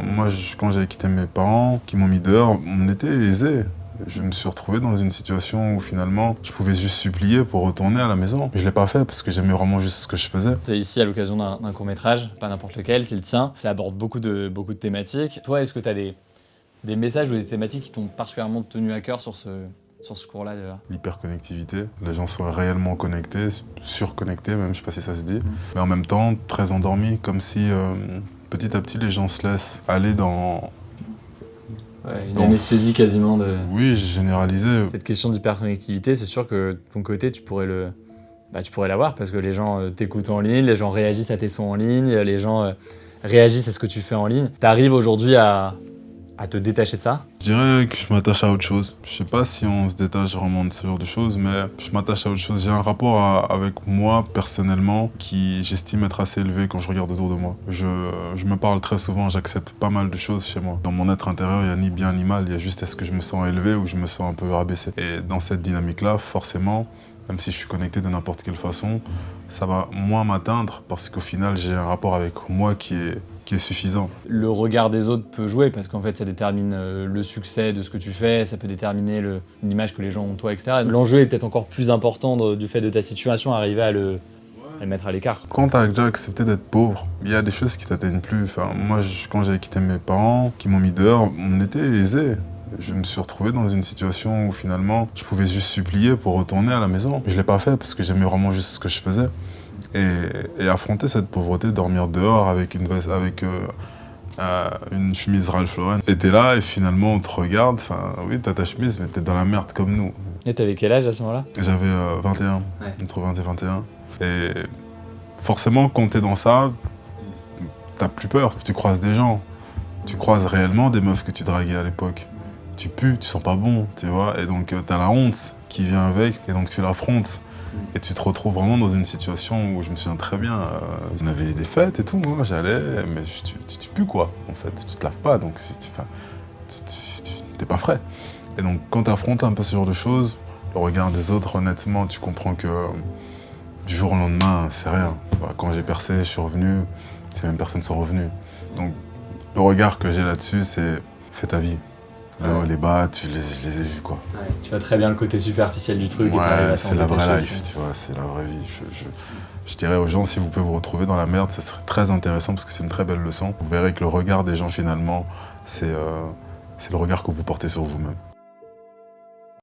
Moi, quand j'avais quitté mes parents, qui m'ont mis dehors, on était aisés. Je me suis retrouvé dans une situation où finalement, je pouvais juste supplier pour retourner à la maison. Je l'ai pas fait parce que j'aimais vraiment juste ce que je faisais. T'es ici à l'occasion d'un court-métrage, pas n'importe lequel, c'est le tien. Ça aborde beaucoup de thématiques. Toi, est-ce que tu as des messages ou des thématiques qui t'ont particulièrement tenu à cœur sur ce cours-là déjà? L'hyperconnectivité, les gens sont réellement connectés, surconnectés même, je sais pas si ça se dit. Mais en même temps, très endormis, comme si petit à petit les gens se laissent aller dans... Ouais, une anesthésie quasiment de... Oui, j'ai généralisé. Cette question d'hyperconnectivité, c'est sûr que de ton côté, tu pourrais l'avoir parce que les gens t'écoutent en ligne, les gens réagissent à tes sons en ligne, les gens réagissent à ce que tu fais en ligne. T'arrives aujourd'hui à te détacher de ça? Je dirais que je m'attache à autre chose. Je sais pas si on se détache vraiment de ce genre de choses, mais je m'attache à autre chose. J'ai un rapport avec moi, personnellement, qui j'estime être assez élevé quand je regarde autour de moi. Je me parle très souvent, j'accepte pas mal de choses chez moi. Dans mon être intérieur, il n'y a ni bien ni mal, il y a juste est-ce que je me sens élevé ou je me sens un peu rabaissé. Et dans cette dynamique-là, forcément, même si je suis connecté de n'importe quelle façon, ça va moins m'atteindre parce qu'au final, j'ai un rapport avec moi qui est suffisant. Le regard des autres peut jouer parce qu'en fait ça détermine le succès de ce que tu fais, ça peut déterminer l'image que les gens ont de toi, etc. L'enjeu est peut-être encore plus important du fait de ta situation, arriver à le mettre à l'écart. Quand tu as déjà accepté d'être pauvre, il y a des choses qui t'atteignent plus. Enfin, moi, quand j'avais quitté mes parents, qui m'ont mis dehors, on était aisés. Je me suis retrouvé dans une situation où finalement, je pouvais juste supplier pour retourner à la maison. Je l'ai pas fait parce que j'aimais vraiment juste ce que je faisais. Et affronter cette pauvreté, dormir dehors avec une veste, avec une chemise Ralph Lauren. Et t'es là et finalement on te regarde, enfin oui t'as ta chemise mais t'es dans la merde comme nous. Et t'avais quel âge à ce moment-là? J'avais 21, entre 20 et 21. Et forcément quand t'es dans ça, t'as plus peur, tu croises des gens. Tu croises réellement des meufs que tu draguais à l'époque. Tu pues, tu sens pas bon, tu vois, et donc t'as la honte qui vient avec, et donc tu l'affrontes. Et tu te retrouves vraiment dans une situation où je me souviens très bien, on avait des fêtes et tout, moi j'allais, mais tu pues quoi, en fait, tu te laves pas, donc t'es pas frais. Et donc quand tu affrontes un peu ce genre de choses, le regard des autres, honnêtement, tu comprends que du jour au lendemain, c'est rien. Tu vois, quand j'ai percé, je suis revenu, ces mêmes personnes sont revenues. Donc le regard que j'ai là-dessus, c'est fais ta vie. Les bas, je les ai vus quoi. Ouais, tu vois très bien le côté superficiel du truc. Ouais, c'est la vraie life, tu vois, c'est la vraie vie. Je dirais aux gens, si vous pouvez vous retrouver dans la merde, ce serait très intéressant parce que c'est une très belle leçon. Vous verrez que le regard des gens finalement, c'est le regard que vous portez sur vous-même.